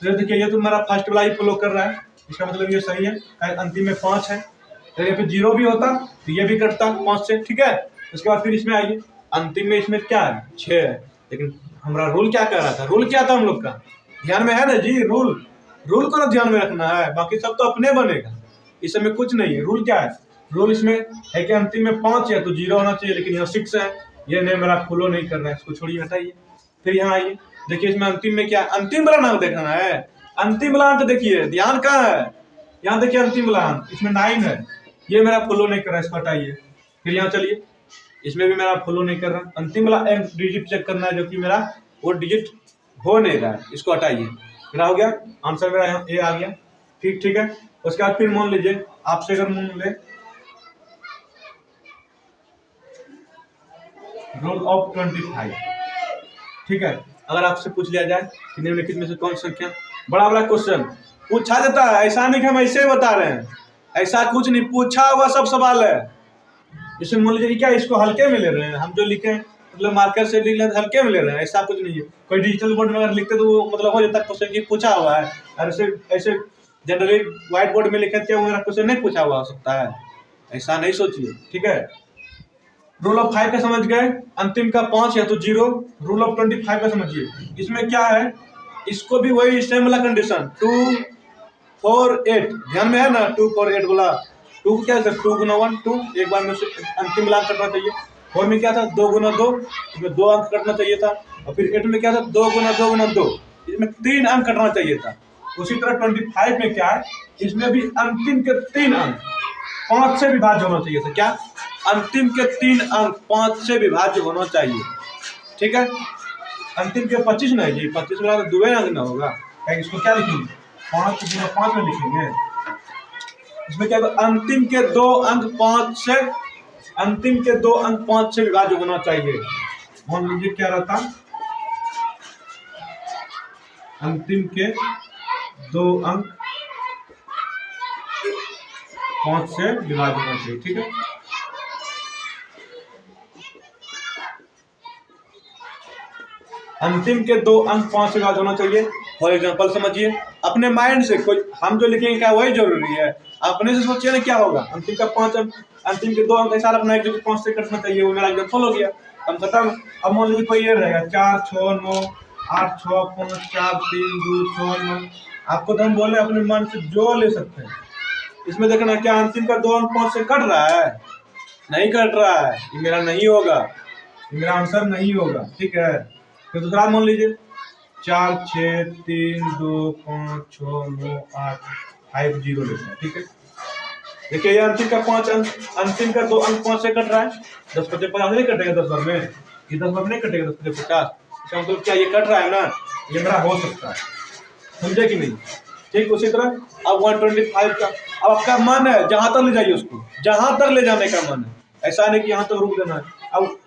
तो देखिए ये तो मेरा फर्स्ट वाला ही फॉलो कर रहा है, इसका मतलब ये सही है, अंतिम में 5 है। तो ये फिर 0 भी होता तो ये भी कटता 5 से। ठीक है, उसके बाद फिर इसमें आइए, अंतिम में इसमें क्या है 6 है, लेकिन हमारा रूल क्या कह रहा था, रूल क्या था हम लोग का, ध्यान में है ना जी। रूल को ना ध्यान में रखना है, बाकी सब तो अपने बनेगा, इस समय कुछ नहीं है। रूल क्या है, रूल इसमें है कि अंतिम में 5 है तो 0 होना चाहिए, लेकिन यहाँ 6 है, ये नहीं मेरा फॉलो नहीं कर रहा है, इसको छोड़िए, हटाइए। फिर यहाँ आइए, देखिए इसमें अंतिम में क्या, अंतिम वाला अंक देखना है, अंतिम वाला अंक देखिए, ध्यान कहाँ है, यहाँ देखिए अंतिम वाला अंक, इसमें 9 है, ये मेरा फॉलो नहीं कर रहा है, इसको हटाइए। फिर यहाँ चलिए, इसमें भी मेरा फॉलो नहीं कर रहा, अंतिम वाला एक डिजिट चेक करना है जो कि मेरा वो डिजिट हो नहीं रहा है, इसको हटाइए। मेरा हो गया आंसर, मेरा यहाँ ए आ गया। ठीक है, उसके बाद फिर मान लीजिए आपसे अगर मान ले रूल ऑफ 25। ठीक है, अगर आपसे पूछ लिया जाए कि निम्नलिखित में से कौन संख्या, बड़ा बड़ा क्वेश्चन पूछा जाता है, ऐसा नहीं कि हम ऐसे ही बता रहे हैं, ऐसा कुछ नहीं, पूछा हुआ सब सवाल है। जैसे मान लीजिए क्या इसको हल्के में ले रहे हैं, हम जो लिखे मतलब मार्कर से लिख लेते हल्के में ले रहे हैं, ऐसा कुछ नहीं है। कोई डिजिटल बोर्ड में अगर लिखते तो वो मतलब हो जाता क्वेश्चन की पूछा हुआ है, और ऐसे जनरली व्हाइट बोर्ड में लिखे थे मेरा क्वेश्चन नहीं पूछा हुआ हो सकता है, ऐसा नहीं सोचिए। ठीक है, रूल ऑफ 5 का समझ गए, अंतिम का 5 या तो 0। रूल ऑफ 25 का समझिए, इसमें क्या है, इसको भी वही सेम वाला कंडीशन 2, 4, 8 ध्यान में है ना, 2, 4, 8 बोला, 2 क्या है 2 गुना 1 2, एक बार में से अंतिम मिलान करना चाहिए। 4 में क्या था 2 गुना 2, इसमें 2 अंक कटना चाहिए था, और फिर 8 में क्या था 2 गुना 2 गुना 2, इसमें 3 अंक कटना चाहिए था। उसी तरह 25 में क्या है, इसमें भी अंतिम के 3 अंक 5 से विभाज्य होना चाहिए था। क्या, अंतिम के 3 अंक 5 से विभाज्य होना चाहिए। ठीक है, अंतिम के 25 नहीं जी, 25 वाला तो 2 अंक ना होगा, इसको क्या लिखेंगे 5 गुना 5 में लिखेंगे। इसमें क्या, अंतिम के 2 अंक 5 से, अंतिम के 2 अंक 5 से विभाज्य होना चाहिए। मान लीजिए क्या रहता, अंतिम के 2 अंक 5 से विभाज्य होना चाहिए। ठीक है, अंतिम के 2 अंक 5 से विभाज्य होना चाहिए। फॉर एग्जाम्पल समझिए, अपने माइंड से कोई हम जो लिखेंगे क्या वही जरूरी है, अपने से सोचिए ना क्या होगा। अंतिम का 5 अंक, अंतिम के 2 अंक ऐसा रखना है जो कि 5 से कटना चाहिए, वो मेरा एग्जाम्पल हो गया, हम खत्म। अब मान लीजिए कोई ये रहेगा 4 6 9 8 6 5 4 3 2 6 9, आपको तो हम बोले अपने मन से जो ले सकते हैं। इसमें देखना क्या अंतिम का 2 अंक 5 से कट रहा है, नहीं कट रहा है, ये मेरा नहीं होगा, ये मेरा आंसर नहीं होगा, ठीक है। फिर दूसरा मान लीजिए 4 6 3 2 5 6 9 8 5 0 लेते हैं, ठीक है। देखिए ये अंतिम का 5 अंक, अंतिम का 2 अंक 5 से कट रहा है, 10 5 50 नहीं कटेगा 10 बार में, ये 10 बार में नहीं कटेगा 10 5 50, इसका मतलब क्या ये कट रहा है ना, ये मेरा हो सकता है, समझे कि नहीं। ठीक उसी तरह अब 125 का, अब आपका मन है जहां तक ले जाइए उसको, जहां तक ले जाने का मन है, ऐसा नहीं कि यहाँ तक रुक देना है। अब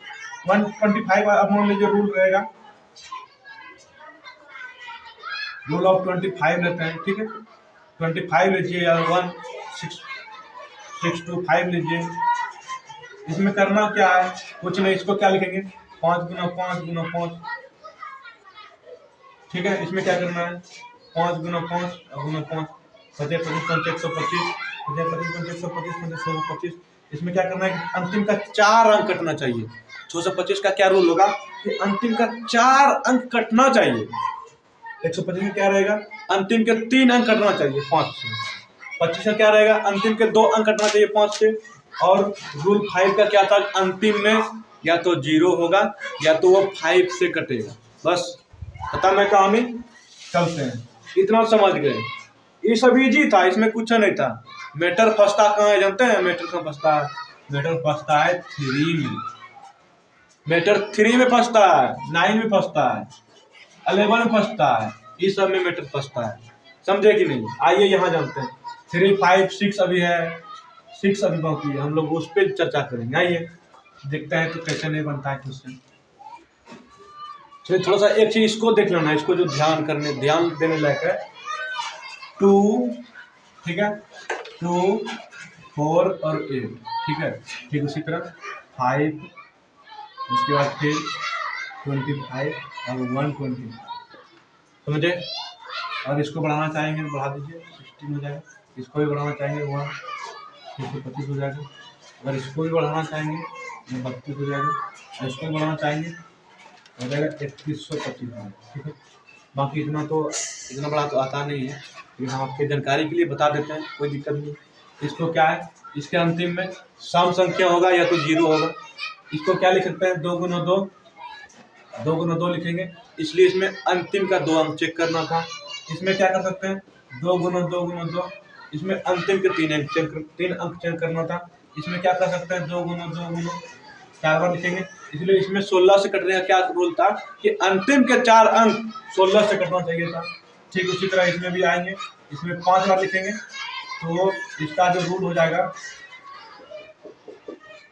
125 अब मान लीजिए रूल रहेगा, रूल ऑफ 25 लेते हैं, ठीक है। 25 लीजिए या 1625 लीजिए। इसमें करना क्या है, कुछ नहीं, इसको क्या लिखेंगे 5 गुना 5 गुना 5, ठीक है। इसमें क्या करना है 5 गुना 5 गुना 5 50 25 125 50 25 125 125। इसमें क्या करना है अंतिम का 4 अंक कटना चाहिए। 625 का क्या रूल होगा कि अंतिम का 4 अंक कटना चाहिए। 125 में क्या रहेगा अंतिम के 3 अंक कटना चाहिए 5 से। 25 का क्या रहेगा अंतिम के 2 अंक कटना चाहिए 5 से। और रूल 5 का क्या था अंतिम में या तो 0 होगा या तो वो 5 से कटेगा। बस खत्म है कहानी, चलते हैं। इतना समझ गए, ये सब इजी था, इसमें कुछ नहीं था। मैटर फंसता कहाँ है जानते हैं, मैटर कहाँ फंसता है, मैटर फंसता है 3 में, मैटर 3 में फंसता है, 9 में फंसता है, 11 में फंसता है, इस सब में मैटर फंसता है, समझे कि नहीं। आइए यहाँ जानते हैं 3 5 6 अभी है, 6 अभी बाकी है, हम लोग उस पर चर्चा करेंगे। आइए देखते हैं तो कैसे नहीं बनता है क्वेश्चन। चलिए थोड़ा सा एक चीज इसको देख लेना, इसको जो ध्यान देने लायक है। 2 ठीक है, 2 4 और 8 ठीक है, ठीक उसी तरह 5, उसके बाद फिर 25 और 120, समझे। और इसको बढ़ाना चाहेंगे तो बढ़ा दीजिए 16 हो जाएगा, इसको भी बढ़ाना चाहेंगे 1 125 हो जाएगा, अगर इसको भी बढ़ाना चाहेंगे 32 हो जाएगा, और इसको भी बढ़ाना चाहेंगे हो जाएगा 3125, ठीक है। बाकी इतना बड़ा तो आता नहीं है, लेकिन हम आपके जानकारी के लिए बता देते हैं, कोई दिक्कत नहीं। इसको क्या है, इसके अंतिम में सम संख्या होगा या तो 0 होगा। इसको क्या लिख सकते हैं 2 गुना 2 लिखेंगे, इसलिए इसमें अंतिम का 2 अंक चेक करना था। इसमें क्या कर सकते हैं 2 गुना 2, इसमें अंतिम के 3 अंक चेक करना था। इसमें क्या कर सकते हैं 2 गुना 4 बार लिखेंगे, इसलिए इसमें 16 से कटने का क्या रूल था कि अंतिम के 4 अंक 16 से कटना चाहिए था। ठीक उसी तरह इसमें भी आएंगे, इसमें 5 बार लिखेंगे तो इसका जो रूल हो जाएगा,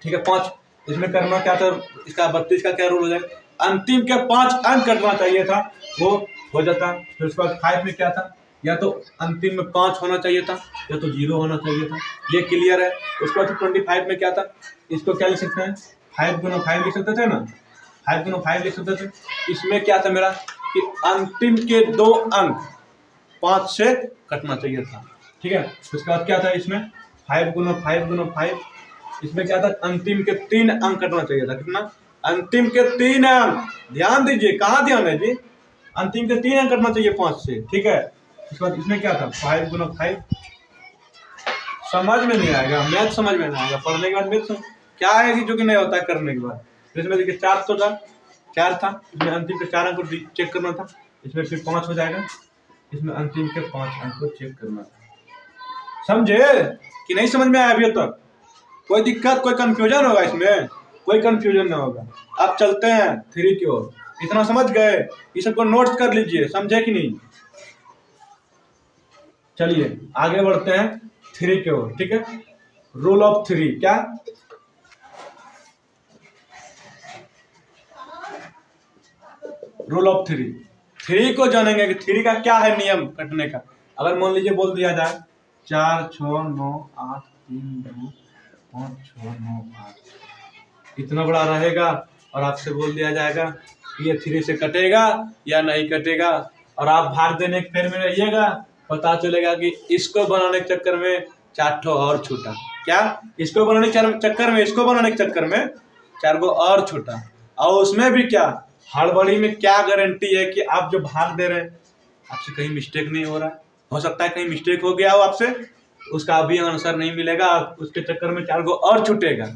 ठीक है 5। इसमें करना क्या था, इसका 32 का क्या रूल हो जाएगा, अंतिम के 5 अंक कटना चाहिए था, वो हो जाता। फिर उसके बाद 5 में क्या था, या तो अंतिम में 5 होना चाहिए था या तो 0 होना चाहिए था, ये क्लियर है। उसके बाद 25 में क्या था, इसको क्या लिख सकते हैं 5 गुना 5 लिख सकते थे ना, 5 गुना 5 लिख सकते थे। इसमें क्या था मेरा कि अंतिम के 2 अंक 5 से कटना चाहिए था, ठीक है। उसके बाद क्या था इसमें 5 गुना 5, इसमें क्या था अंतिम के 3 अंक कटना चाहिए था। कितना, अंतिम के 3 अंक, ध्यान दीजिए, कहाँ ध्यान है जी, अंतिम के 3 अंक कटना चाहिए 5 से, ठीक है। उसके बाद इसमें क्या था 5 गुना 5, समझ में नहीं आएगा, मैथ समझ में नहीं आएगा, पढ़ने के बाद मैथ क्या है कि जो कि नहीं होता है करने के बाद। तो इसमें देखिए 4 था, इसमें अंतिम के 4 अंक को चेक करना था, इसमें फिर 5 हो जाएगा, इसमें अंतिम के 5 अंक को चेक करना था। समझे कि नहीं समझ में आया अभी तक, कोई दिक्कत कोई कंफ्यूजन होगा इसमें, कोई कंफ्यूजन ना होगा। अब चलते हैं 3 की ओर, इतना समझ गए, इस सबको नोट कर लीजिए, समझे कि नहीं। चलिए आगे बढ़ते हैं 3 की ओर, ठीक है। रूल ऑफ 3 क्या, रूल ऑफ 3 को जानेंगे कि 3 का क्या है नियम कटने का। अगर मान लीजिए बोल दिया जाए 4 6 9 8 3 2 5 6 9 8, इतना बड़ा रहेगा और आपसे बोल दिया जाएगा कि ये 3 से कटेगा या नहीं कटेगा, और आप भाग देने के फेर में रहिएगा, पता चलेगा कि इसको बनाने के चक्कर में 4 ठो और छूटा। क्या? इसको बनाने के चक्कर में, इसको बनाने के चक्कर में 4 गो और छूटा। और उसमें भी क्या, हड़बड़ी में क्या गारंटी है कि आप जो भाग दे रहे हैं आपसे कहीं मिस्टेक नहीं हो रहा है? हो सकता है कहीं मिस्टेक हो गया हो आपसे, उसका अभी आंसर नहीं मिलेगा, उसके चक्कर में 4 गो और छूटेगा।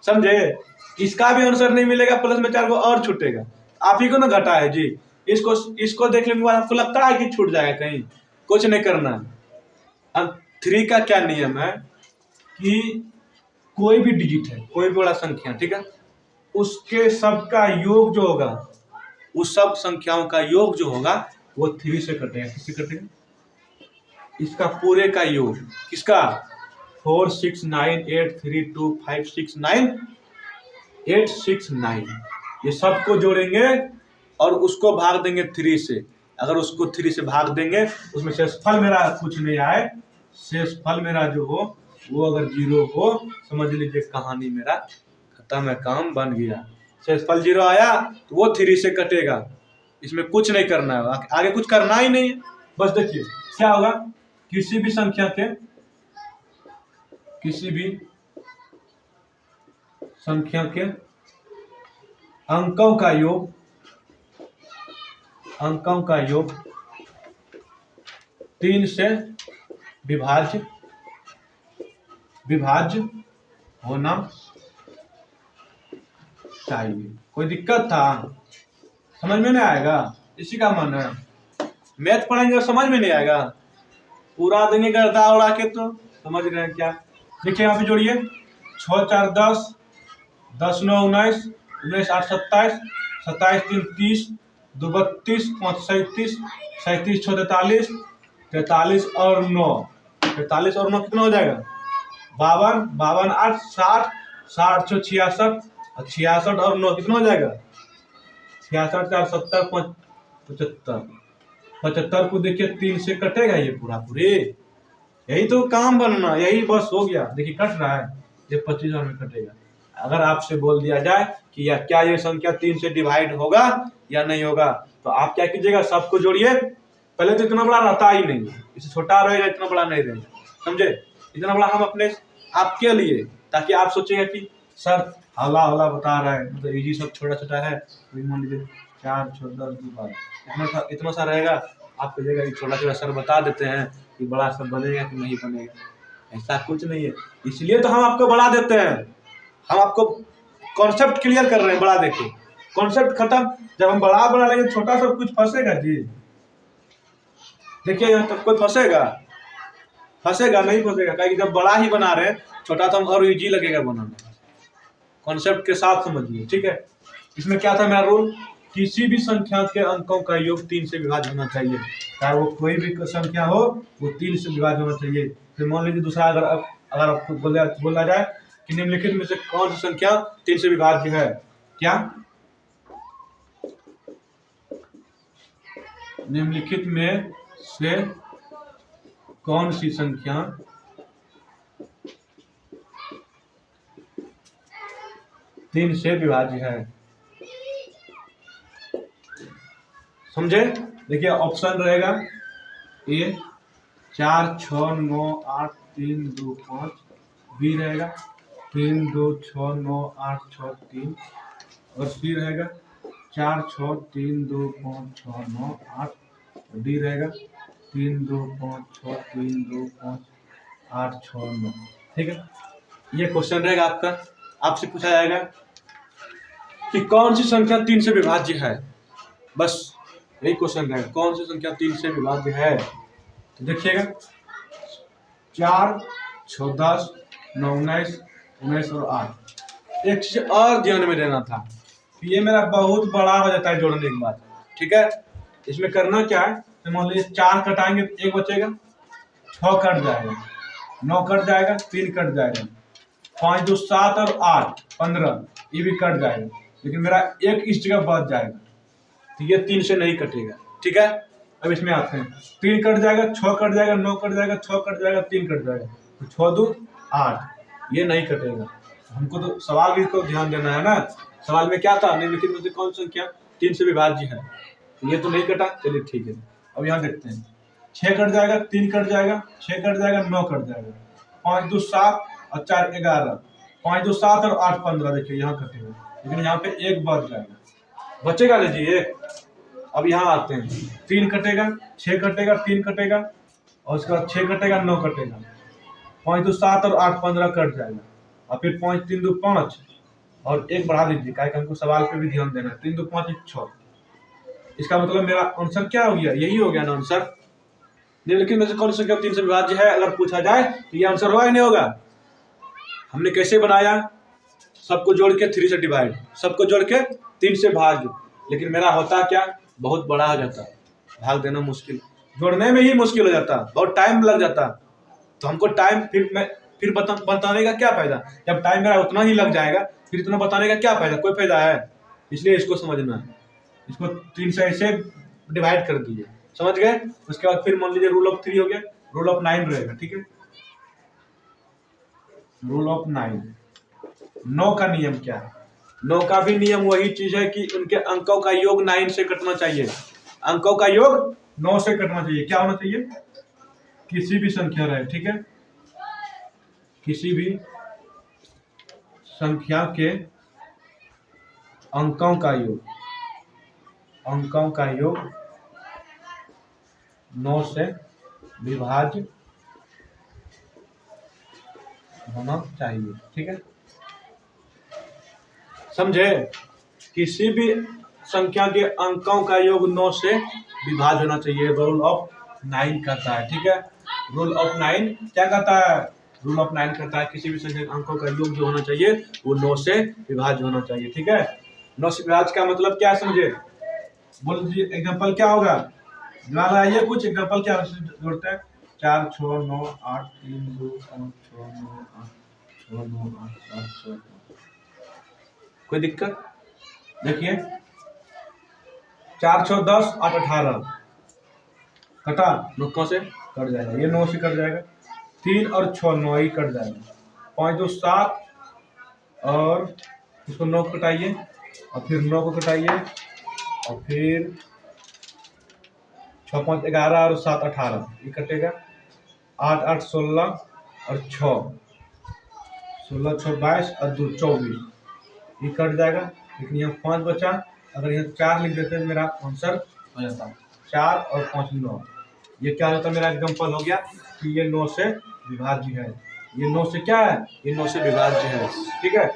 समझे? इसका भी आंसर नहीं मिलेगा, प्लस में 4 गो और छूटेगा। आप ही को ना घटा है जी। इसको देखने के बाद आपको लगता है कि छूट जाएगा कहीं? कुछ नहीं करना। अब 3 का क्या नियम है कि कोई भी डिजिट है, कोई भी बड़ा संख्या, ठीक है, उसके सबका योग जो होगा, उस सब संख्याओं का योग जो होगा वो 3 से कटेगा। किससे कटेगा? इसका पूरे का योग। किसका? 4 6 9 8 3 2 5 6 9 8 6 9, ये सबको जोड़ेंगे और उसको भाग देंगे 3 से। अगर उसको 3 से भाग देंगे, उसमें शेषफल मेरा कुछ नहीं आए, शेषफल मेरा जो हो वो अगर 0 हो, समझ लीजिए कहानी मेरा खत्म है, काम बन गया। शेषफल 0 आया तो वो 3 से कटेगा। इसमें कुछ नहीं करना है, आगे कुछ करना ही नहीं है। बस देखिए क्या होगा, किसी भी संख्या के अंकों का योग 3 से विभाज्य होना चाहिए। कोई दिक्कत था? समझ में नहीं आएगा? इसी का मन है। मैथ पढ़ेंगे और समझ में नहीं आएगा, पूरा देंगे गर्दा उड़ा के, तो समझ रहे हैं क्या? देखिए यहाँ पे जोड़िए, 6 4 10, 10 9 19, 19 8 27, 27 3 30, 2 32, 5 37, 37 6 43, 43 और 9, 43 और 9 कितना हो जाएगा? 52, 52 8 60, 60 6 66, 66 और 9 कितना हो जाएगा? 66 4 70 75, 75 को देखिए 3 से कटेगा ये पूरा पूरे। यही तो काम बनना, यही बस हो गया। देखिए कट रहा है, ये 25 में कटेगा। अगर आपसे बोल दिया जाए कि या क्या ये संख्या 3 से डिवाइड होगा या नहीं होगा, तो आप क्या कीजिएगा, सबको जोड़िए। पहले तो इतना बड़ा रहता ही नहीं, इससे छोटा रहेगा, इतना बड़ा नहीं रहेगा। समझे? इतना बड़ा हम अपने आपके लिए, ताकि आप सोचेगा कि सर हौला हौला बता रहा है, मतलब इजी सब छोटा छोटा है। तो मान लीजिए 4 6 10 12 इतना सा रहेगा, आप कहिएगा कि छोटा छोटा सर बता देते हैं कि बड़ा सर बनेगा कि नहीं बनेगा। ऐसा कुछ नहीं है, इसलिए तो हम आपको बढ़ा देते हैं। हम आपको कॉन्सेप्ट क्लियर कर रहे हैं। बड़ा देखिए, कॉन्सेप्ट खत्म। जब हम बड़ा बना लेंगे, छोटा सब कुछ फंसेगा जी। देखिए यहाँ तक कोई फंसेगा नहीं फंसेगा, क्योंकि जब बड़ा ही बना रहे हैं, छोटा तो हम और इजी लगेगा बनाना। कॉन्सेप्ट के साथ समझिए, ठीक है? इसमें क्या था मेरा रूल, किसी भी संख्या के अंकों का योग 3 से विभाज्य होना चाहिए। चाहे वो कोई भी संख्या हो, वो 3 से विभाज्य होना चाहिए। फिर मान लीजिए दूसरा, अगर आपको बोला जाए कि निम्नलिखित में से कौन सी संख्या 3 से विभाज्य है? क्या? निम्नलिखित में से कौन सी संख्या 3 से विभाज्य है? समझे? देखिए ऑप्शन रहेगा ए 4 6 9 8 3 2 5, बी रहेगा 3 2 6 9 8 6 3, और सी रहेगा 4 6 3 2 5 6 9 8, और डी रहेगा 3 2 5 6 3 2 5 8 6 9। ठीक है, ये क्वेश्चन रहेगा आपका। आपसे पूछा जाएगा कि कौन सी संख्या 3 से विभाज्य है। बस यही क्वेश्चन रहेगा, कौन सी संख्या 3 से विभाज्य है। तो देखिएगा 4 6 10 9 19 19 और 8। एक चीज और ध्यान में देना था, ये मेरा बहुत बड़ा हो जाता है जोड़ने के बाद। ठीक है, इसमें करना क्या है, तो मान लीजिए 4 कटाएंगे तो 1 बचेगा, 6 कट जाएगा, 9 कट जाएगा, 3 कट जाएगा, 5 2 7 और 8 15, ये भी कट जाएगा, लेकिन मेरा 1 इस जगह बच जाएगा। तो ये 3 से नहीं कटेगा। ठीक है, अब इसमें आते हैं, 3 कट जाएगा, 6 कट जाएगा, 9 कट जाएगा, 6 कट जाएगा, 3 कट जाएगा, तो 6 2 8, ये नहीं कटेगा। हमको तो सवाल भी को ध्यान देना है ना। सवाल में क्या था, निम्नलिखित में से कौन संख्या 3 से विभाज्य है, ये तो नहीं कटा। चलिए ठीक है, अब यहाँ देखते हैं, 6 कट जाएगा, 3 कट जाएगा, 6 कट जाएगा, 9 कट जाएगा, 5 2 7 और 4 11, 5 2 7 और 8 15, देखिए यहाँ कटेगा, लेकिन यहाँ पे एक बच जाएगा, बचेगा लीजिए एक। अब यहाँ आते हैं, 3 कटेगा, 6 कटेगा, 3 कटेगा, और उसके बाद 6 कटेगा, 9 कटेगा, 5 2 7 और 8 15 कट जाएगा, और फिर 5 3 2 5 और एक बढ़ा दीजिए, क्या हमको सवाल पे भी ध्यान देना है। 3 2 5 1 6, इसका मतलब मेरा आंसर क्या हो गया, यही हो गया ना आंसर। लेकिन में से कौन सी संख्या 3 से विभाज्य है, अगर पूछा जाए तो ये आंसर होगा कि नहीं होगा। हमने कैसे बनाया, सबको जोड़ के 3 से डिवाइड, सबको जोड़ के 3 से भाग, लेकिन मेरा होता क्या, बहुत बड़ा हो जाता, भाग देना मुश्किल, जोड़ने में ही मुश्किल हो जाता, बहुत टाइम लग जाता। तो हमको टाइम फिर बताने का क्या फायदा, जब टाइम मेरा उतना ही लग जाएगा फिर इतना बताने का क्या फायदा, कोई फायदा है। इसलिए इसको समझना है, इसको 3 से ऐसे डिवाइड कर दीजिए, समझ गए। उसके बाद फिर मान लीजिए रूल ऑफ 3 हो गया, रूल ऑफ 9 रहेगा, ठीक है। रूल ऑफ 9, 9 का नियम क्या है, 9 का भी नियम वही चीज है कि उनके अंकों का योग 9 से कटना चाहिए, अंकों का योग 9 से कटना चाहिए। क्या होना चाहिए, किसी भी संख्या रहे, ठीक है, किसी भी संख्या के अंकों का योग, अंकों का योग 9 से विभाज्य होना चाहिए, ठीक है, समझे। किसी भी संख्या के अंकों का योग 9 से विभाज्य होना चाहिए, रूल ऑफ 9 कहता है, ठीक है। रूल ऑफ 9 क्या कहता है, रूल ऑफ 9 कहता है किसी भी संख्या के अंकों का योग जो होना चाहिए वो 9 से विभाज्य होना चाहिए, ठीक है। 9 से विभाज्य का मतलब क्या समझे, बोल दीजिए एग्जांपल क्या होगा, दिमाग लगाइए कुछ, एग्जांपल क्या जोड़ते हैं, 4 6 9 8 3 2 5 6 9 8 6 9 8 7 6, कोई दिक्कत। देखिए 4 6 10 8 18 कटा, 9 से कट जाएगा, ये 9 से कट जाएगा, 3 और 6 9 ही कट जाएगा, 5 2 7 और इसको 9 कटाइए, और फिर 9 को कटाइए, और फिर 6 5 11 और 7 18, ये कटेगा, 8 8 16 और 6 16 6 22 और 2 24, ये कट जाएगा, लेकिन यहाँ 5 बचा, अगर यहाँ 4 लिख देते हैं मेरा आंसर हो जाता, 4 और 5 9, ये क्या होता है, मेरा एग्जाम्पल हो गया कि ये 9 से विभाज्य है, ये 9 से क्या है, ये 9 से विभाज्य है, ठीक है।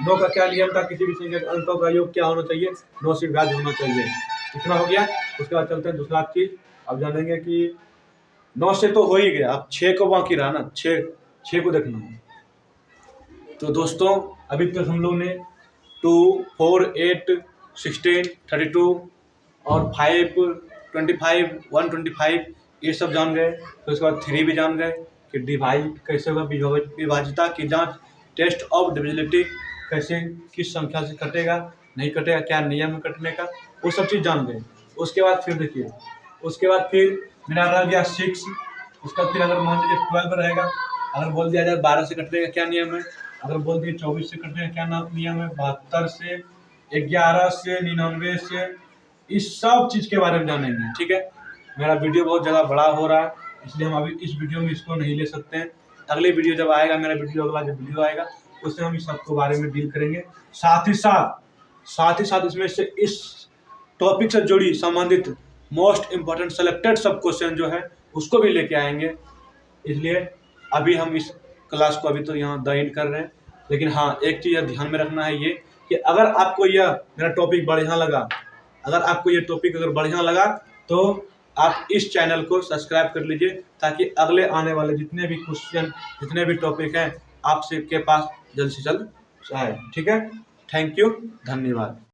9 का क्या नियम था, किसी भी संख्या के अंकों का योग क्या होना चाहिए, 9 से विभाज्य होना चाहिए, इतना हो गया। उसके बाद चलते हैं दूसरा चीज, अब जानेंगे कि 9 से तो हो ही गया, अब 6 को बाकी रहा ना, 6 को देखना है। तो दोस्तों अभी तक हम लोग ने 2 4 8 16 32 और 5 25 125 ये सब जान गए। तो उसके बाद 3 भी जान गए कि डिवाइड कैसे होगा, विभाज्यता की जांच, टेस्ट ऑफ डिविजिबिलिटी कैसे, किस संख्या से कटेगा नहीं कटेगा, क्या नियम है कटने का, वो सब चीज़ जान गए। उसके बाद फिर देखिए, उसके बाद फिर मेरा रह गया 6, उसका फिर अगर मान लीजिए 12 रहेगा, अगर बोल दिया जाए 12 से कटने का क्या नियम है, अगर बोल दिए 24 से कटने का क्या नियम है, 72 से, 11 से, 99 से, इस सब चीज़ के बारे में जानेंगे, ठीक है। मेरा वीडियो बहुत ज़्यादा बड़ा हो रहा है, इसलिए हम अभी इस वीडियो में इसको नहीं ले सकते हैं। अगले वीडियो जब आएगा, मेरा वीडियो अगला जब वीडियो आएगा उसमें हम इस सबके बारे में डील करेंगे। साथ ही साथ इसमें से इस टॉपिक से जुड़ी संबंधित मोस्ट इम्पोर्टेंट सेलेक्टेड सब क्वेश्चन जो है उसको भी लेके आएंगे। इसलिए अभी हम इस क्लास को अभी तो यहाँ द एंड कर रहे हैं, लेकिन हाँ एक चीज़ ध्यान में रखना है ये कि अगर आपको यह मेरा टॉपिक बढ़िया लगा, अगर आपको ये टॉपिक अगर बढ़िया लगा तो आप इस चैनल को सब्सक्राइब कर लीजिए, ताकि अगले आने वाले जितने भी क्वेश्चन, जितने भी टॉपिक हैं आपसे के पास जल्द से जल्द आए, ठीक है। थैंक यू, धन्यवाद।